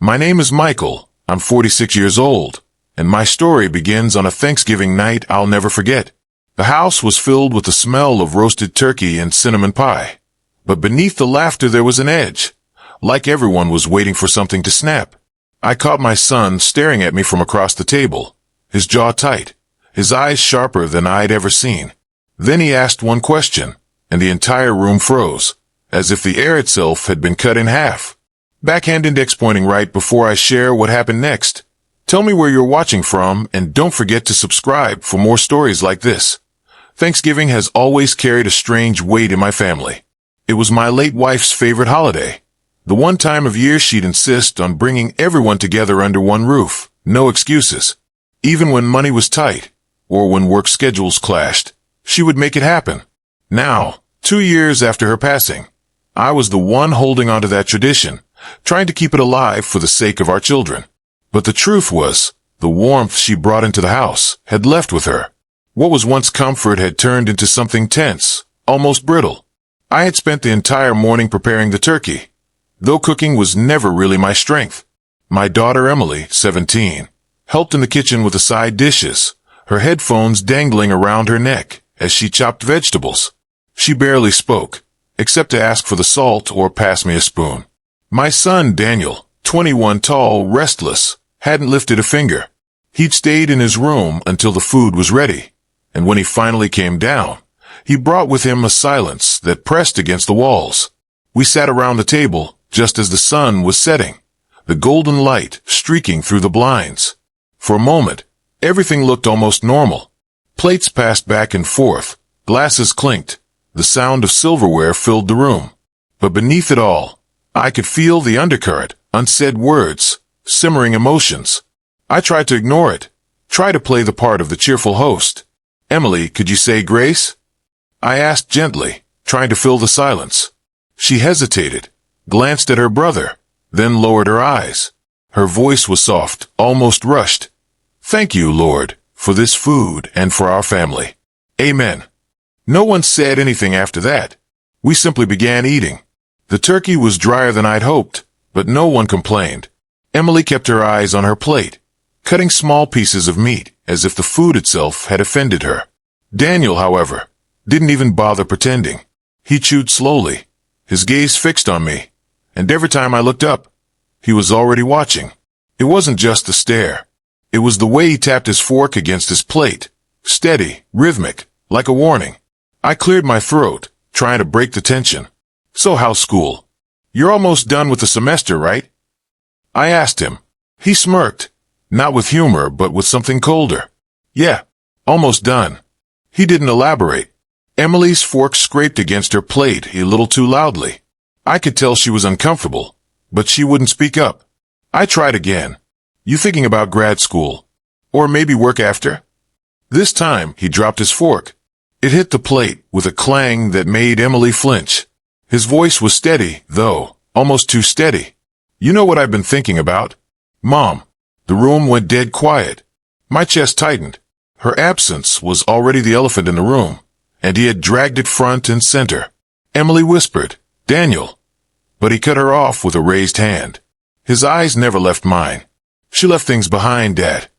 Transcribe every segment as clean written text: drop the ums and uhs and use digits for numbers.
My name is Michael. I'm 46 years old, and my story begins on a Thanksgiving night I'll never forget. The house was filled with the smell of roasted turkey and cinnamon pie. But beneath the laughter there was an edge, like everyone was waiting for something to snap. I caught my son staring at me from across the table, his jaw tight, his eyes sharper than I'd ever seen. Then he asked one question, and the entire room froze, as if the air itself had been cut in half. Backhand index pointing right before I share what happened next. Tell me where you're watching from, and don't forget to subscribe for more stories like this. Thanksgiving has always carried a strange weight in my family. It was my late wife's favorite holiday. The one time of year she'd insist on bringing everyone together under one roof. No excuses. Even when money was tight, or when work schedules clashed, she would make it happen. Now, 2 years after her passing, I was the one holding onto that tradition, trying to keep it alive for the sake of our children. But the truth was, the warmth she brought into the house had left with her. What was once comfort had turned into something tense, almost brittle. I had spent the entire morning preparing the turkey, though cooking was never really my strength. My daughter Emily, 17, helped in the kitchen with the side dishes, her headphones dangling around her neck as she chopped vegetables. She barely spoke, except to ask for the salt or pass me a spoon. My son Daniel, 21 tall, restless, hadn't lifted a finger. He'd stayed in his room until the food was ready, and when he finally came down, he brought with him a silence that pressed against the walls. We sat around the table just as the sun was setting, the golden light streaking through the blinds. For a moment, everything looked almost normal. Plates passed back and forth, glasses clinked, the sound of silverware filled the room. But beneath it all, I could feel the undercurrent, unsaid words, simmering emotions. I tried to ignore it, try to play the part of the cheerful host. "Emily, could you say grace?" I asked gently, trying to fill the silence. She hesitated, glanced at her brother, then lowered her eyes. Her voice was soft, almost rushed. "Thank you, Lord, for this food and for our family. Amen." No one said anything after that. We simply began eating. The turkey was drier than I'd hoped, but no one complained. Emily kept her eyes on her plate, cutting small pieces of meat as if the food itself had offended her. Daniel, however, didn't even bother pretending. He chewed slowly, his gaze fixed on me, and every time I looked up, he was already watching. It wasn't just the stare. It was the way he tapped his fork against his plate, steady, rhythmic, like a warning. I cleared my throat, trying to break the tension. "So how's school? You're almost done with the semester, right?" I asked him. He smirked, not with humor, but with something colder. "Yeah, almost done." He didn't elaborate. Emily's fork scraped against her plate a little too loudly. I could tell she was uncomfortable, but she wouldn't speak up. I tried again. "You thinking about grad school? Or maybe work after?" This time, he dropped his fork. It hit the plate with a clang that made Emily flinch. His voice was steady, though, almost too steady. "You know what I've been thinking about, Mom?" The room went dead quiet. My chest tightened. Her absence was already the elephant in the room, and he had dragged it front and center. Emily whispered, "Daniel." But he cut her off with a raised hand. His eyes never left mine. "She left things behind, Dad,"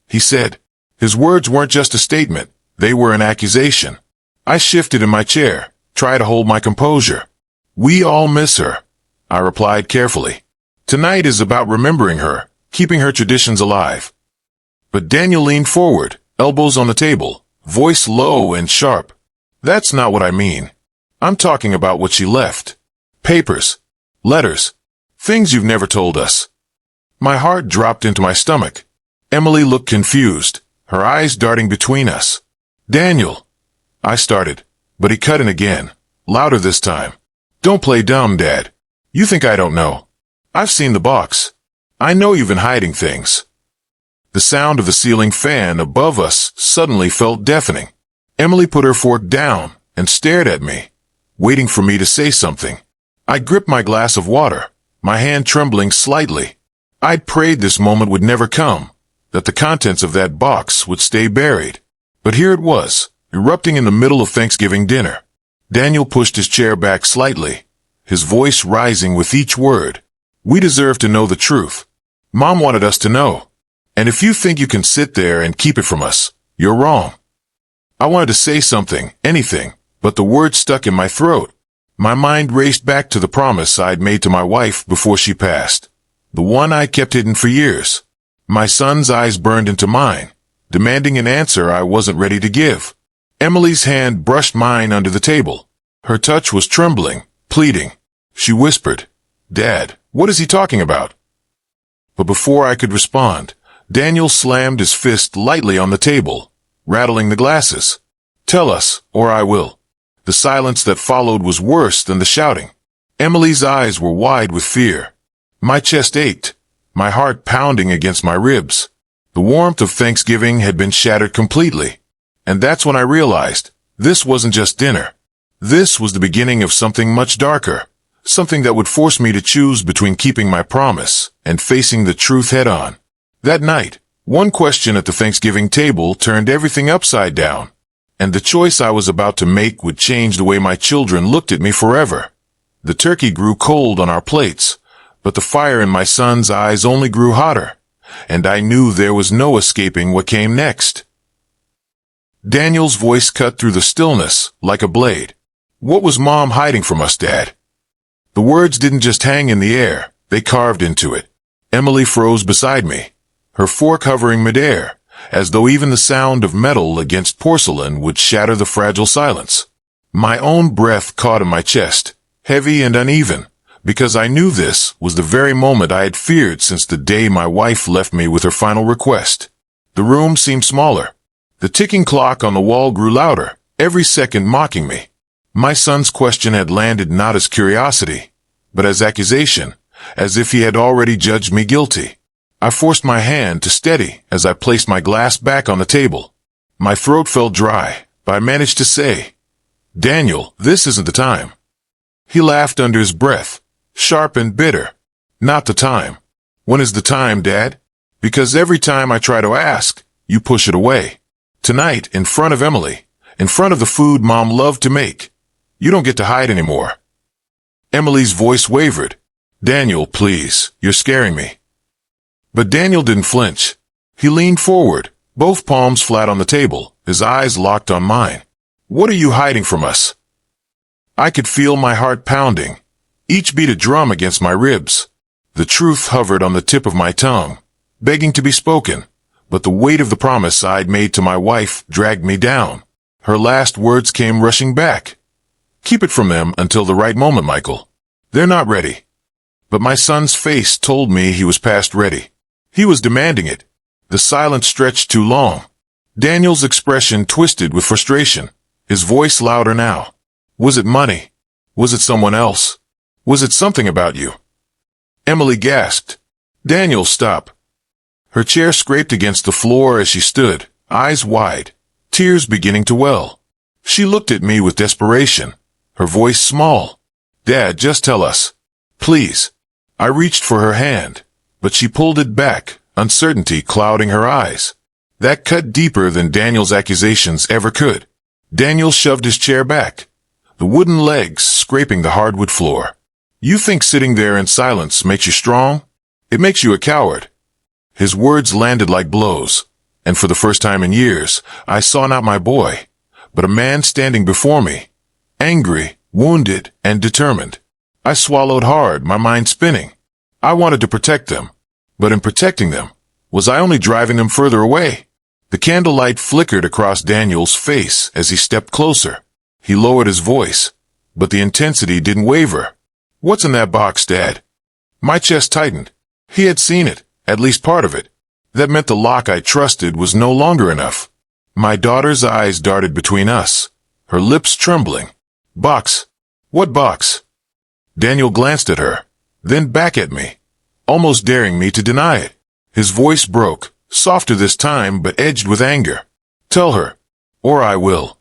he said. His words weren't just a statement, they were an accusation. I shifted in my chair, tried to hold my composure. "We all miss her," I replied carefully. "Tonight is about remembering her, keeping her traditions alive." But Daniel leaned forward, elbows on the table, voice low and sharp. "That's not what I mean. I'm talking about what she left. Papers, letters, things you've never told us." My heart dropped into my stomach. Emily looked confused, her eyes darting between us. "Daniel," I started, but he cut in again, louder this time. "Don't play dumb, Dad. You think I don't know. I've seen the box. I know you've been hiding things." The sound of the ceiling fan above us suddenly felt deafening. Emily put her fork down and stared at me, waiting for me to say something. I gripped my glass of water, my hand trembling slightly. I'd prayed this moment would never come, that the contents of that box would stay buried. But here it was, erupting in the middle of Thanksgiving dinner. Daniel pushed his chair back slightly, his voice rising with each word. "We deserve to know the truth. Mom wanted us to know. And if you think you can sit there and keep it from us, you're wrong. I wanted to say something, anything, but the words stuck in my throat. My mind raced back to the promise I'd made to my wife before she passed. The one I'd kept hidden for years. My son's eyes burned into mine, demanding an answer I wasn't ready to give. Emily's hand brushed mine under the table. Her touch was trembling, pleading. She whispered, "Dad, what is he talking about?" But before I could respond, Daniel slammed his fist lightly on the table, rattling the glasses. "Tell us, or I will." The silence that followed was worse than the shouting. Emily's eyes were wide with fear. My chest ached, my heart pounding against my ribs. The warmth of Thanksgiving had been shattered completely. And that's when I realized, this wasn't just dinner. This was the beginning of something much darker, something that would force me to choose between keeping my promise and facing the truth head-on. That night, one question at the Thanksgiving table turned everything upside down. And the choice I was about to make would change the way my children looked at me forever. The turkey grew cold on our plates, but the fire in my son's eyes only grew hotter, and I knew there was no escaping what came next. Daniel's voice cut through the stillness like a blade. "What was Mom hiding from us, Dad?" The words didn't just hang in the air, they carved into it. Emily froze beside me, her fork hovering midair, as though even the sound of metal against porcelain would shatter the fragile silence. My own breath caught in my chest, heavy and uneven, because I knew this was the very moment I had feared since the day my wife left me with her final request. The room seemed smaller. The ticking clock on the wall grew louder, every second mocking me. My son's question had landed not as curiosity, but as accusation, as if he had already judged me guilty. I forced my hand to steady as I placed my glass back on the table. My throat felt dry, but I managed to say, "Daniel, this isn't the time." He laughed under his breath, sharp and bitter. "Not the time." "When is the time, Dad?" "Because every time I try to ask, you push it away. Tonight, in front of Emily, in front of the food Mom loved to make. You don't get to hide anymore." Emily's voice wavered. "Daniel, please, you're scaring me." But Daniel didn't flinch. He leaned forward, both palms flat on the table, his eyes locked on mine. "What are you hiding from us?" I could feel my heart pounding, each beat a drum against my ribs. The truth hovered on the tip of my tongue, begging to be spoken, but the weight of the promise I'd made to my wife dragged me down. Her last words came rushing back. "Keep it from them until the right moment, Michael. They're not ready." But my son's face told me he was past ready. He was demanding it. The silence stretched too long. Daniel's expression twisted with frustration, his voice louder now. "Was it money? Was it someone else? Was it something about you?" Emily gasped. "Daniel, stop." Her chair scraped against the floor as she stood, eyes wide, tears beginning to well. She looked at me with desperation, her voice small. "Dad, just tell us. Please." I reached for her hand, but she pulled it back, uncertainty clouding her eyes. That cut deeper than Daniel's accusations ever could. Daniel shoved his chair back, the wooden legs scraping the hardwood floor. "You think sitting there in silence makes you strong? It makes you a coward." His words landed like blows, and for the first time in years, I saw not my boy, but a man standing before me, angry, wounded, and determined. I swallowed hard, my mind spinning. I wanted to protect them, but in protecting them, was I only driving them further away? The candlelight flickered across Daniel's face as he stepped closer. He lowered his voice, but the intensity didn't waver. "What's in that box, Dad?" My chest tightened. He had seen it, at least part of it. That meant the lock I trusted was no longer enough. My daughter's eyes darted between us, her lips trembling. "Box? What box?" Daniel glanced at her, then back at me, almost daring me to deny it. His voice broke, softer this time but edged with anger. "Tell her, or I will."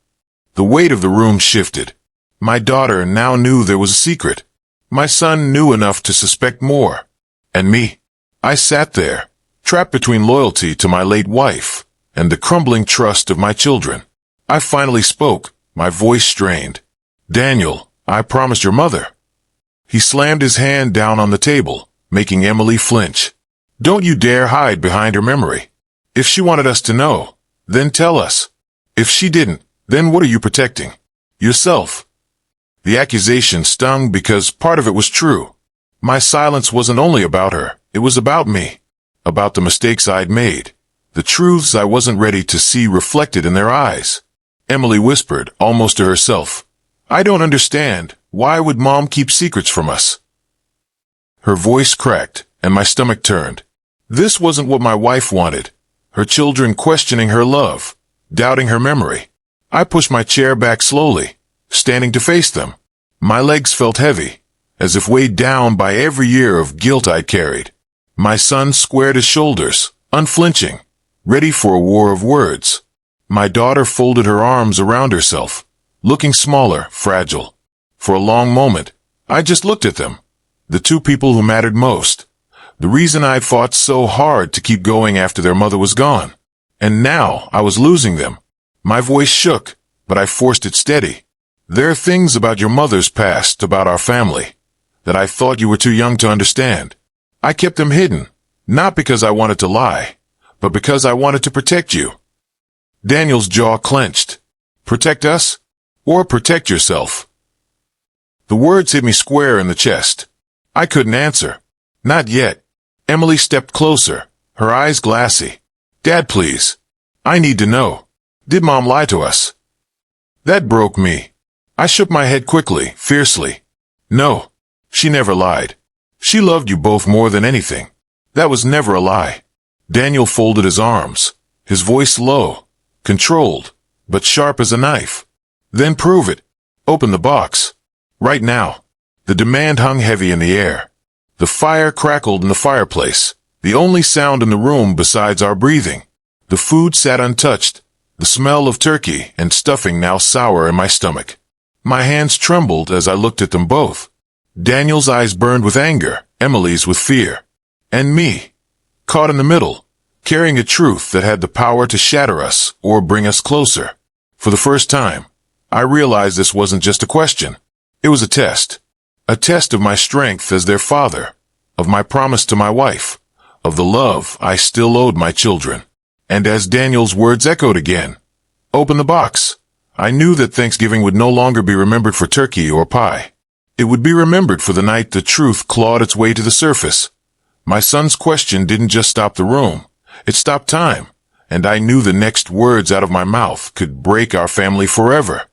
The weight of the room shifted. My daughter now knew there was a secret. My son knew enough to suspect more. And me? I sat there, trapped between loyalty to my late wife and the crumbling trust of my children. I finally spoke, my voice strained. "Daniel, I promised your mother." He slammed his hand down on the table, making Emily flinch. Don't you dare hide behind her memory. If she wanted us to know, then tell us. If she didn't, then what are you protecting? Yourself. The accusation stung because part of it was true. My silence wasn't only about her, it was about me. About the mistakes I'd made. The truths I wasn't ready to see reflected in their eyes. Emily whispered, almost to herself, I don't understand. Why would Mom keep secrets from us? Her voice cracked, and my stomach turned. This wasn't what my wife wanted. Her children questioning her love, doubting her memory. I pushed my chair back slowly, standing to face them. My legs felt heavy, as if weighed down by every year of guilt I'd carried. My son squared his shoulders, unflinching, ready for a war of words. My daughter folded her arms around herself, looking smaller, fragile. For a long moment, I just looked at them, the two people who mattered most. The reason I'd fought so hard to keep going after their mother was gone. And now I was losing them. My voice shook, but I forced it steady. There are things about your mother's past, about our family, that I thought you were too young to understand. I kept them hidden, not because I wanted to lie, but because I wanted to protect you. Daniel's jaw clenched. Protect us? Or protect yourself? The words hit me square in the chest. I couldn't answer. Not yet. Emily stepped closer, her eyes glassy. Dad, please. I need to know. Did Mom lie to us? That broke me. I shook my head quickly, fiercely. No, she never lied. She loved you both more than anything. That was never a lie. Daniel folded his arms, his voice low, controlled, but sharp as a knife. Then prove it. Open the box. Right now. The demand hung heavy in the air. The fire crackled in the fireplace, the only sound in the room besides our breathing. The food sat untouched, the smell of turkey and stuffing now sour in my stomach. My hands trembled as I looked at them both. Daniel's eyes burned with anger, Emily's with fear. And me, caught in the middle, carrying a truth that had the power to shatter us or bring us closer. For the first time, I realized this wasn't just a question. It was a test. A test of my strength as their father, of my promise to my wife, of the love I still owed my children. And as Daniel's words echoed again, open the box, I knew that Thanksgiving would no longer be remembered for turkey or pie. It would be remembered for the night the truth clawed its way to the surface. My son's question didn't just stop the room, it stopped time, and I knew the next words out of my mouth could break our family forever.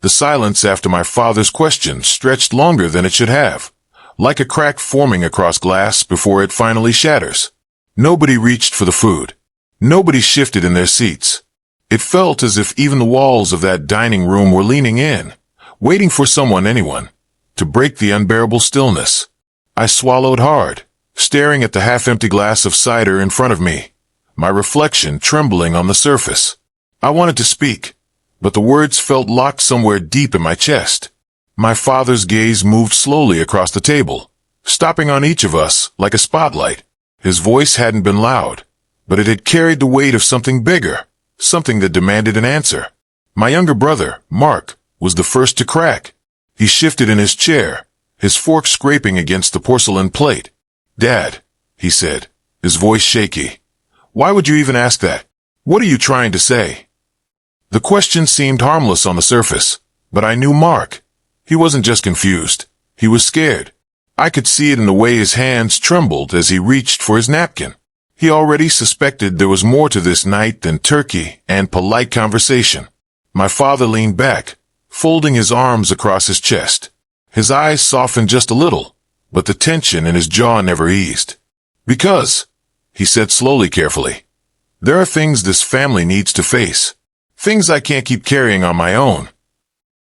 The silence after my father's question stretched longer than it should have, like a crack forming across glass before it finally shatters. Nobody reached for the food. Nobody shifted in their seats. It felt as if even the walls of that dining room were leaning in, waiting for someone, anyone, to break the unbearable stillness. I swallowed hard, staring at the half-empty glass of cider in front of me, my reflection trembling on the surface. I wanted to speak, but the words felt locked somewhere deep in my chest. My father's gaze moved slowly across the table, stopping on each of us like a spotlight. His voice hadn't been loud, but it had carried the weight of something bigger, something that demanded an answer. My younger brother, Mark, was the first to crack. He shifted in his chair, his fork scraping against the porcelain plate. Dad, he said, his voice shaky. Why would you even ask that? What are you trying to say? The question seemed harmless on the surface, but I knew Mark. He wasn't just confused. He was scared. I could see it in the way his hands trembled as he reached for his napkin. He already suspected there was more to this night than turkey and polite conversation. My father leaned back, folding his arms across his chest. His eyes softened just a little, but the tension in his jaw never eased. Because, he said slowly, carefully, there are things this family needs to face. Things I can't keep carrying on my own.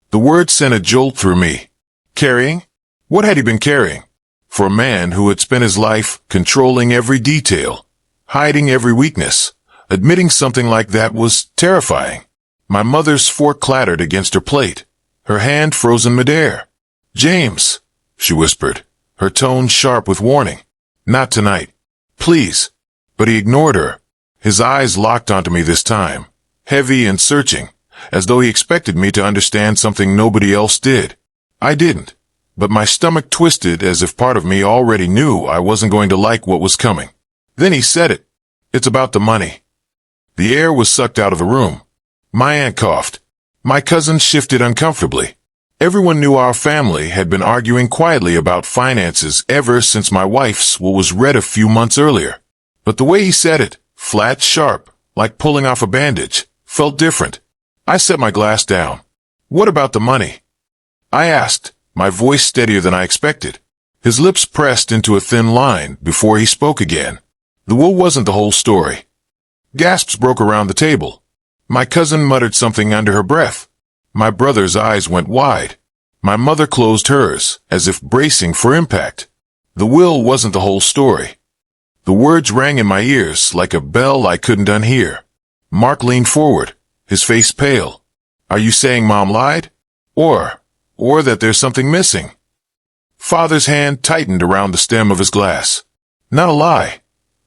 The word sent a jolt through me. Carrying? What had he been carrying? For a man who had spent his life controlling every detail, hiding every weakness, admitting something like that was terrifying. My mother's fork clattered against her plate, her hand frozen midair. James, she whispered, her tone sharp with warning. Not tonight. Please. But he ignored her. His eyes locked onto me this time, heavy and searching, as though he expected me to understand something nobody else did. I didn't. but my stomach twisted as if part of me already knew I wasn't going to like what was coming. Then he said it. It's about the money. The air was sucked out of the room. My aunt coughed. My cousins shifted uncomfortably. Everyone knew our family had been arguing quietly about finances ever since my wife's will was read a few months earlier. But the way he said it, flat, sharp, like pulling off a bandage, felt different. I set my glass down. What about the money? I asked, my voice steadier than I expected. His lips pressed into a thin line before he spoke again. The will wasn't the whole story. Gasps broke around the table. My cousin muttered something under her breath. My brother's eyes went wide. My mother closed hers, as if bracing for impact. The will wasn't the whole story. The words rang in my ears like a bell I couldn't unhear. Mark leaned forward, his face pale. Are you saying Mom lied? Or that there's something missing? Father's hand tightened around the stem of his glass. Not a lie,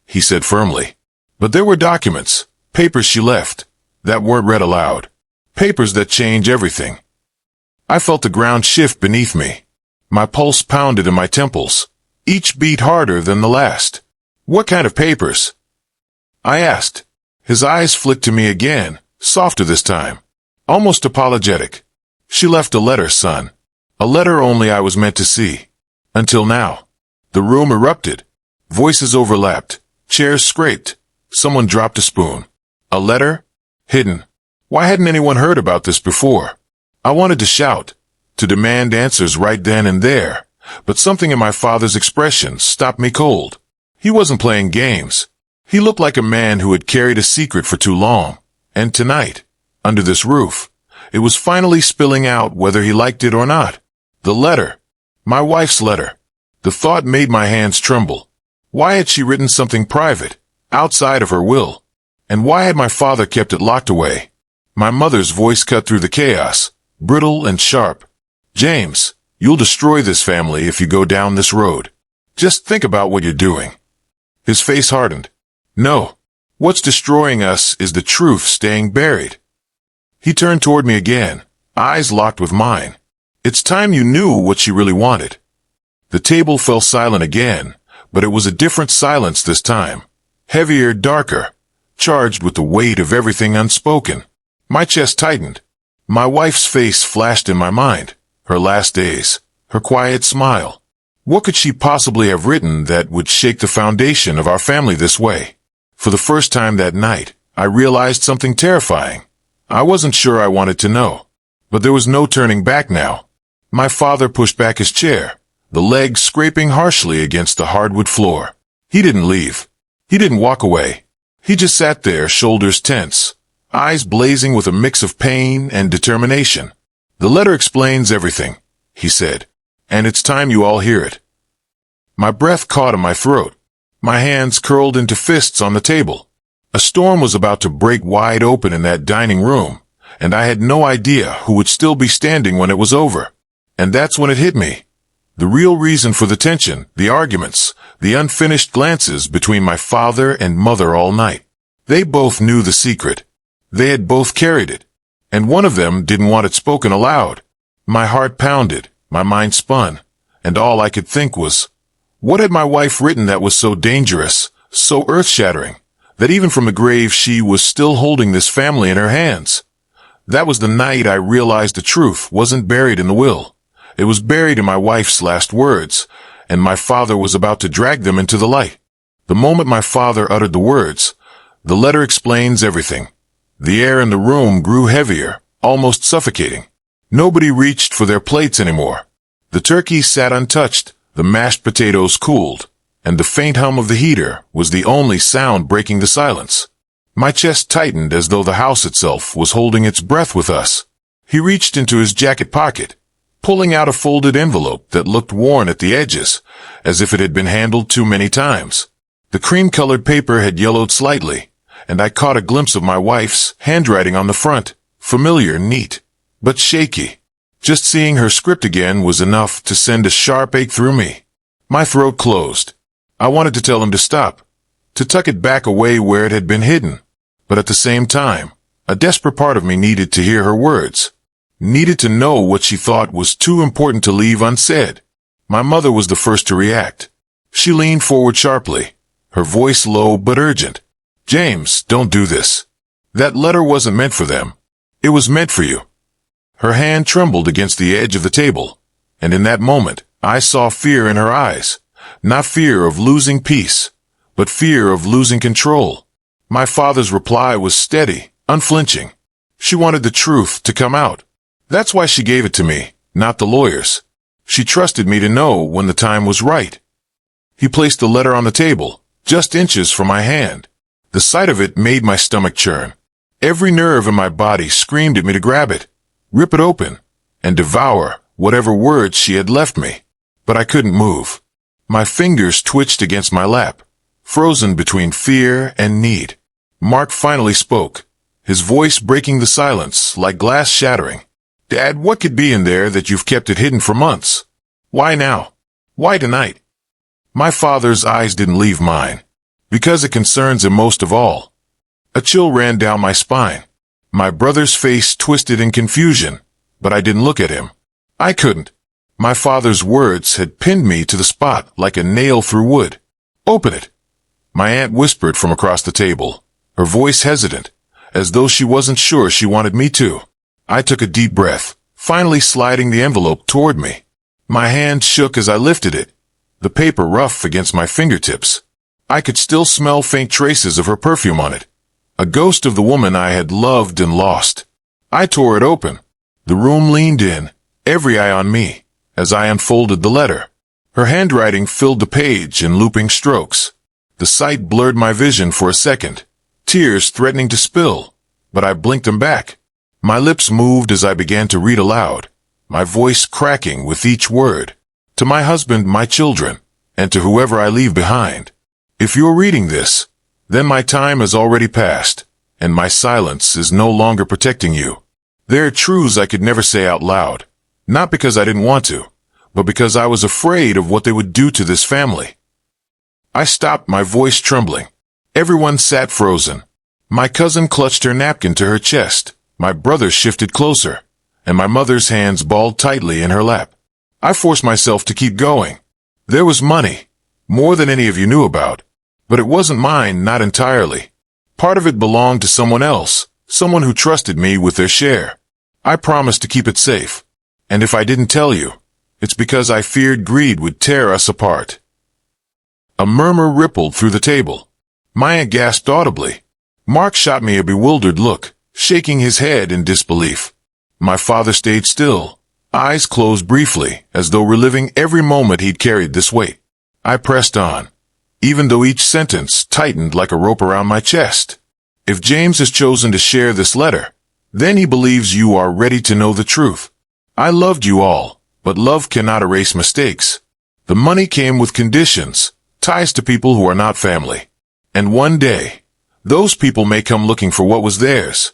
he said firmly. But there were documents, papers she left, that weren't read aloud. Papers that change everything. I felt the ground shift beneath me. My pulse pounded in my temples, each beat harder than the last. What kind of papers? I asked. His eyes flicked to me again, softer this time, almost apologetic. She left a letter, son. A letter only I was meant to see. Until now. The room erupted. Voices overlapped. Chairs scraped. Someone dropped a spoon. A letter? Hidden. Why hadn't anyone heard about this before? I wanted to shout, to demand answers right then and there, but something in my father's expression stopped me cold. He wasn't playing games. He looked like a man who had carried a secret for too long. And tonight, under this roof, it was finally spilling out whether he liked it or not. The letter. My wife's letter. The thought made my hands tremble. Why had she written something private, outside of her will? And why had my father kept it locked away? My mother's voice cut through the chaos, brittle and sharp. James, you'll destroy this family if you go down this road. Just think about what you're doing. His face hardened. No. What's destroying us is the truth staying buried. He turned toward me again, eyes locked with mine. It's time you knew what she really wanted. The table fell silent again, but it was a different silence this time. Heavier, darker, charged with the weight of everything unspoken. My chest tightened. My wife's face flashed in my mind. Her last days. Her quiet smile. What could she possibly have written that would shake the foundation of our family this way? For the first time that night, I realized something terrifying. I wasn't sure I wanted to know. But there was no turning back now. My father pushed back his chair, the legs scraping harshly against the hardwood floor. He didn't leave. He didn't walk away. He just sat there, shoulders tense, eyes blazing with a mix of pain and determination. The letter explains everything, he said, and it's time you all hear it. My breath caught in my throat. My hands curled into fists on the table. A storm was about to break wide open in that dining room, and I had no idea who would still be standing when it was over. And that's when it hit me. The real reason for the tension, the arguments, the unfinished glances between my father and mother all night. They both knew the secret. They had both carried it. And one of them didn't want it spoken aloud. My heart pounded, my mind spun, and all I could think was, what had my wife written that was so dangerous, so earth-shattering, that even from the grave she was still holding this family in her hands? That was the night I realized the truth wasn't buried in the will. It was buried in my wife's last words, and my father was about to drag them into the light. The moment my father uttered the words, the letter explains everything. The air in the room grew heavier, almost suffocating. Nobody reached for their plates anymore. The turkey sat untouched, the mashed potatoes cooled, and the faint hum of the heater was the only sound breaking the silence. My chest tightened as though the house itself was holding its breath with us. He reached into his jacket pocket, pulling out a folded envelope that looked worn at the edges, as if it had been handled too many times. The cream-colored paper had yellowed slightly, and I caught a glimpse of my wife's handwriting on the front, familiar, neat, but shaky. Just seeing her script again was enough to send a sharp ache through me. My throat closed. I wanted to tell him to stop, to tuck it back away where it had been hidden, but at the same time, a desperate part of me needed to hear her words. Needed to know what she thought was too important to leave unsaid. My mother was the first to react. She leaned forward sharply, her voice low but urgent. "James, don't do this. That letter wasn't meant for them. It was meant for you." Her hand trembled against the edge of the table, and in that moment, I saw fear in her eyes. Not fear of losing peace, but fear of losing control. My father's reply was steady, unflinching. She wanted the truth to come out. That's why she gave it to me, not the lawyers. She trusted me to know when the time was right. He placed the letter on the table, just inches from my hand. The sight of it made my stomach churn. Every nerve in my body screamed at me to grab it, rip it open, and devour whatever words she had left me. But I couldn't move. My fingers twitched against my lap, frozen between fear and need. Mark finally spoke, his voice breaking the silence like glass shattering. "Dad, what could be in there that you've kept it hidden for months? Why now? Why tonight?" My father's eyes didn't leave mine, because it concerns him most of all. A chill ran down my spine. My brother's face twisted in confusion, but I didn't look at him. I couldn't. My father's words had pinned me to the spot like a nail through wood. "Open it," my aunt whispered from across the table, her voice hesitant, as though she wasn't sure she wanted me to. I took a deep breath, finally sliding the envelope toward me. My hand shook as I lifted it, the paper rough against my fingertips. I could still smell faint traces of her perfume on it, a ghost of the woman I had loved and lost. I tore it open. The room leaned in, every eye on me, as I unfolded the letter. Her handwriting filled the page in looping strokes. The sight blurred my vision for a second, tears threatening to spill, but I blinked them back. My lips moved as I began to read aloud, my voice cracking with each word. "To my husband, my children, and to whoever I leave behind. If you're reading this, then my time has already passed, and my silence is no longer protecting you. There are truths I could never say out loud, not because I didn't want to, but because I was afraid of what they would do to this family." I stopped, my voice trembling. Everyone sat frozen. My cousin clutched her napkin to her chest. My brother shifted closer, and my mother's hands balled tightly in her lap. I forced myself to keep going. There was money, more than any of you knew about, but it wasn't mine, not entirely. Part of it belonged to someone else, someone who trusted me with their share. I promised to keep it safe, and if I didn't tell you, it's because I feared greed would tear us apart. A murmur rippled through the table. My aunt gasped audibly. Mark shot me a bewildered look, shaking his head in disbelief. My father stayed still, eyes closed briefly, as though reliving every moment he'd carried this weight. I pressed on, even though each sentence tightened like a rope around my chest. "If James has chosen to share this letter, then he believes you are ready to know the truth. I loved you all, but love cannot erase mistakes. The money came with conditions, ties to people who are not family. And one day, those people may come looking for what was theirs."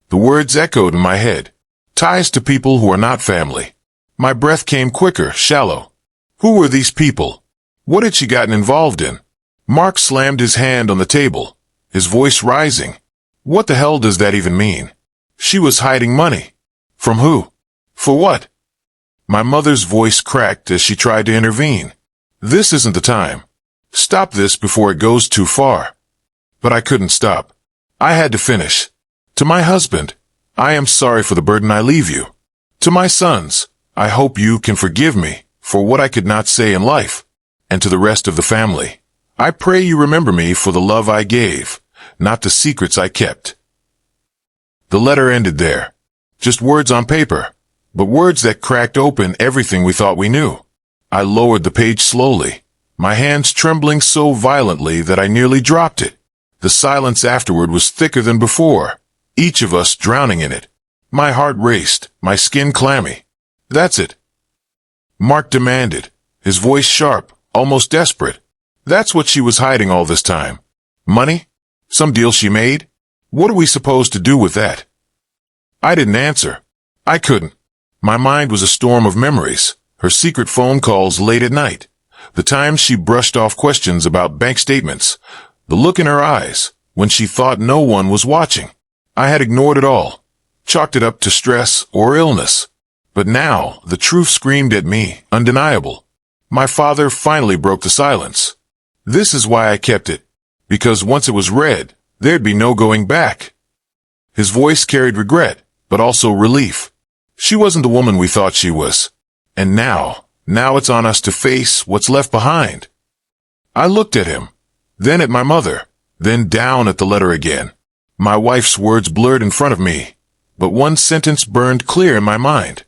The words echoed in my head. Ties to people who are not family. My breath came quicker, shallow. Who were these people? What had she gotten involved in? Mark slammed his hand on the table, his voice rising. "What the hell does that even mean? She was hiding money. From who? For what?" My mother's voice cracked as she tried to intervene. "This isn't the time. Stop this before it goes too far." But I couldn't stop. I had to finish. "To my husband, I am sorry for the burden I leave you. To my sons, I hope you can forgive me for what I could not say in life. And to the rest of the family, I pray you remember me for the love I gave, not the secrets I kept." The letter ended there. Just words on paper, but words that cracked open everything we thought we knew. I lowered the page slowly, my hands trembling so violently that I nearly dropped it. The silence afterward was thicker than before, each of us drowning in it. My heart raced, my skin clammy. "That's it," Mark demanded, his voice sharp, almost desperate. "That's what she was hiding all this time. Money? Some deal she made? What are we supposed to do with that?" I didn't answer. I couldn't. My mind was a storm of memories, her secret phone calls late at night, the times she brushed off questions about bank statements, the look in her eyes when she thought no one was watching. I had ignored it all, chalked it up to stress or illness. But now, the truth screamed at me, undeniable. My father finally broke the silence. This is why I kept it. Because once it was read, there'd be no going back. His voice carried regret, but also relief. She wasn't the woman we thought she was. And now it's on us to face what's left behind. I looked at him, then at my mother, then down at the letter again. My wife's words blurred in front of me, but one sentence burned clear in my mind.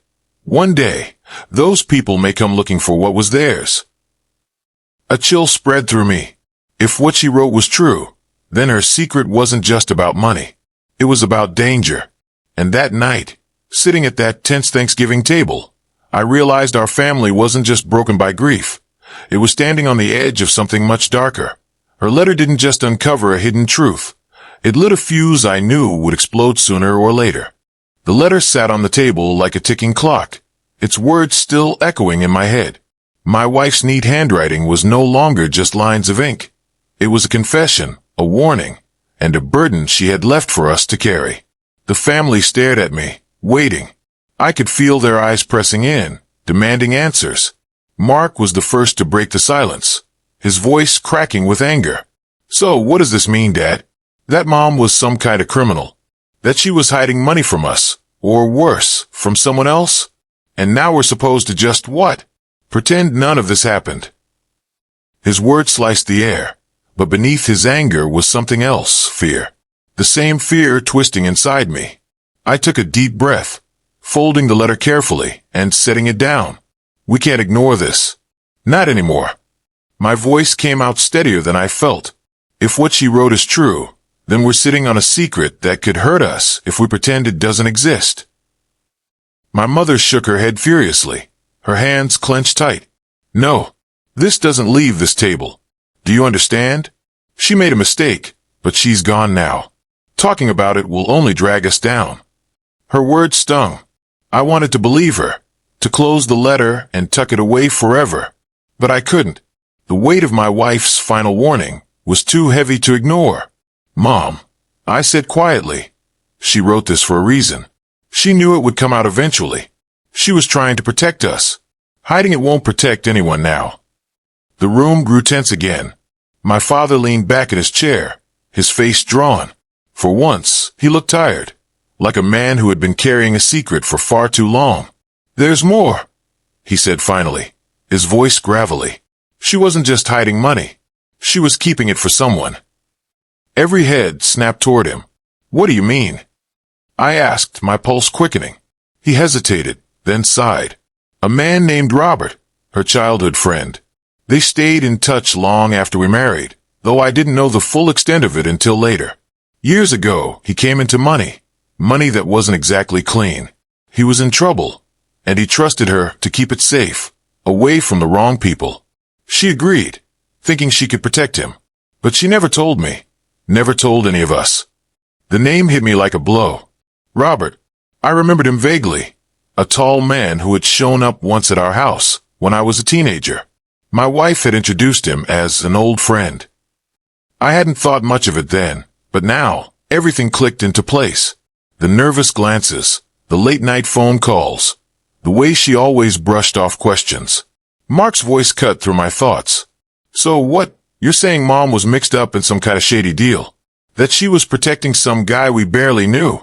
One day, those people may come looking for what was theirs. A chill spread through me. If what she wrote was true, then her secret wasn't just about money. It was about danger. And that night, sitting at that tense Thanksgiving table, I realized our family wasn't just broken by grief. It was standing on the edge of something much darker. Her letter didn't just uncover a hidden truth. It lit a fuse I knew would explode sooner or later. The letter sat on the table like a ticking clock, its words still echoing in my head. My wife's neat handwriting was no longer just lines of ink. It was a confession, a warning, and a burden she had left for us to carry. The family stared at me, waiting. I could feel their eyes pressing in, demanding answers. Mark was the first to break the silence, his voice cracking with anger. So what does this mean, Dad? That Mom was some kind of criminal? That she was hiding money from us, or worse, from someone else? And now we're supposed to just what? Pretend none of this happened. His words sliced the air, but beneath his anger was something else, fear. The same fear twisting inside me. I took a deep breath, folding the letter carefully and setting it down. We can't ignore this. Not anymore. My voice came out steadier than I felt. If what she wrote is true, then we're sitting on a secret that could hurt us if we pretend it doesn't exist. My mother shook her head furiously, her hands clenched tight. No, this doesn't leave this table. Do you understand? She made a mistake, but she's gone now. Talking about it will only drag us down. Her words stung. I wanted to believe her, to close the letter and tuck it away forever. But I couldn't. The weight of my wife's final warning was too heavy to ignore. Mom, I said quietly. She wrote this for a reason. She knew it would come out eventually. She was trying to protect us. Hiding it won't protect anyone now. The room grew tense again. My father leaned back in his chair, his face drawn. For once, he looked tired, like a man who had been carrying a secret for far too long. There's more, he said finally, his voice gravelly. She wasn't just hiding money. She was keeping it for someone. Every head snapped toward him. What do you mean? I asked, my pulse quickening. He hesitated, then sighed. A man named Robert, her childhood friend. They stayed in touch long after we married, though I didn't know the full extent of it until later. Years ago, he came into money that wasn't exactly clean. He was in trouble, and he trusted her to keep it safe, away from the wrong people. She agreed, thinking she could protect him. But she never told me, never told any of us. The name hit me like a blow. Robert. I remembered him vaguely. A tall man who had shown up once at our house when I was a teenager. My wife had introduced him as an old friend. I hadn't thought much of it then, but now everything clicked into place. The nervous glances, the late-night phone calls, the way she always brushed off questions. Mark's voice cut through my thoughts. So what? You're saying Mom was mixed up in some kind of shady deal? That she was protecting some guy we barely knew?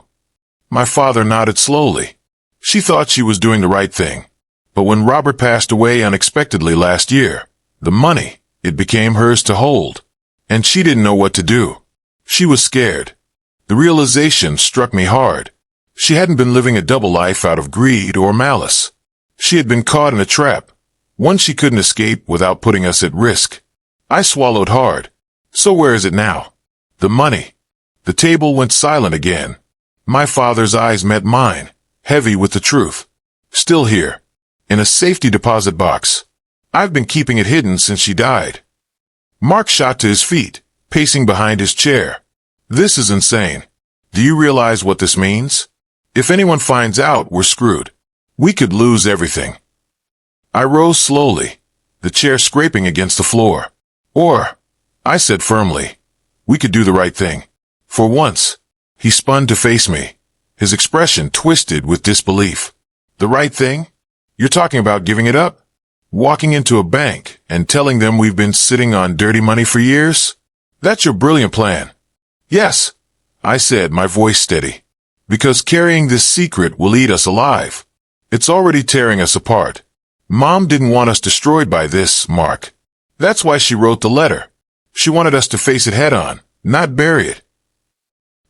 My father nodded slowly. She thought she was doing the right thing. But when Robert passed away unexpectedly last year, the money, it became hers to hold. And she didn't know what to do. She was scared. The realization struck me hard. She hadn't been living a double life out of greed or malice. She had been caught in a trap, one she couldn't escape without putting us at risk. I swallowed hard. So where is it now? The money. The table went silent again. My father's eyes met mine, heavy with the truth. Still here, in a safety deposit box. I've been keeping it hidden since she died. Mark shot to his feet, pacing behind his chair. This is insane. Do you realize what this means? If anyone finds out, we're screwed. We could lose everything. I rose slowly, the chair scraping against the floor. Or, I said firmly, we could do the right thing. For once, he spun to face me, his expression twisted with disbelief. The right thing? You're talking about giving it up? Walking into a bank and telling them we've been sitting on dirty money for years? That's your brilliant plan. Yes, I said, my voice steady. Because carrying this secret will eat us alive. It's already tearing us apart. Mom didn't want us destroyed by this, Mark. That's why she wrote the letter. She wanted us to face it head on, not bury it.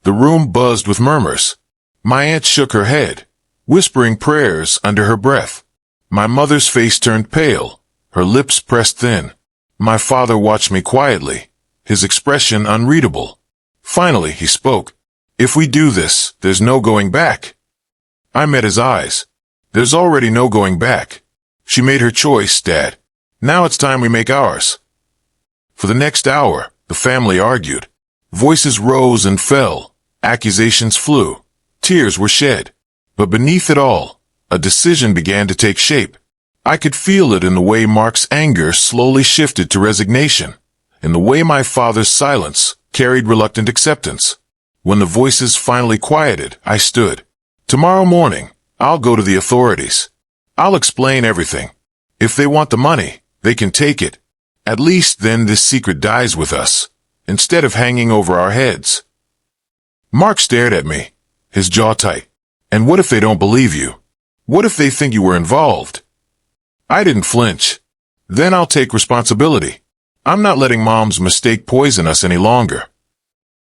The room buzzed with murmurs. My aunt shook her head, whispering prayers under her breath. My mother's face turned pale, her lips pressed thin. My father watched me quietly, his expression unreadable. Finally, he spoke. If we do this, there's no going back. I met his eyes. There's already no going back. She made her choice, Dad. Now it's time we make ours. For the next hour, the family argued. Voices rose and fell. Accusations flew. Tears were shed. But beneath it all, a decision began to take shape. I could feel it in the way Mark's anger slowly shifted to resignation, in the way my father's silence carried reluctant acceptance. When the voices finally quieted, I stood. Tomorrow morning, I'll go to the authorities. I'll explain everything. If they want the money, they can take it. At least then this secret dies with us, instead of hanging over our heads. Mark stared at me, his jaw tight. And what if they don't believe you? What if they think you were involved? I didn't flinch. Then I'll take responsibility. I'm not letting Mom's mistake poison us any longer.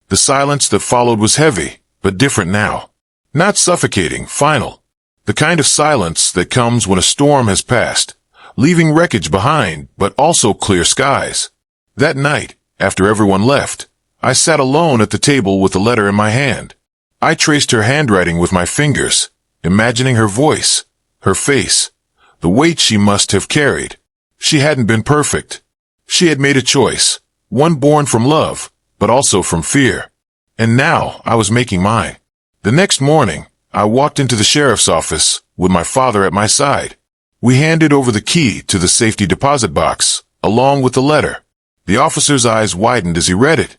The silence that followed was heavy, but different now. Not suffocating, final. The kind of silence that comes when a storm has passed, leaving wreckage behind, but also clear skies. That night, after everyone left, I sat alone at the table with the letter in my hand. I traced her handwriting with my fingers, imagining her voice, her face, the weight she must have carried. She hadn't been perfect. She had made a choice, one born from love, but also from fear. And now I was making mine. The next morning, I walked into the sheriff's office with my father at my side. We handed over the key to the safety deposit box, along with the letter. The officer's eyes widened as he read it.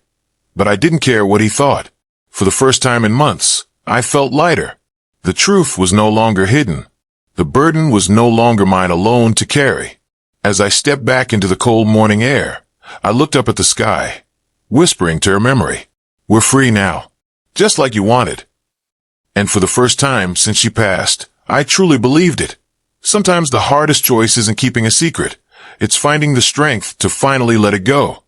But I didn't care what he thought. For the first time in months, I felt lighter. The truth was no longer hidden. The burden was no longer mine alone to carry. As I stepped back into the cold morning air, I looked up at the sky, whispering to her memory, "We're free now, just like you wanted." And for the first time since she passed, I truly believed it. Sometimes the hardest choice isn't keeping a secret. It's finding the strength to finally let it go.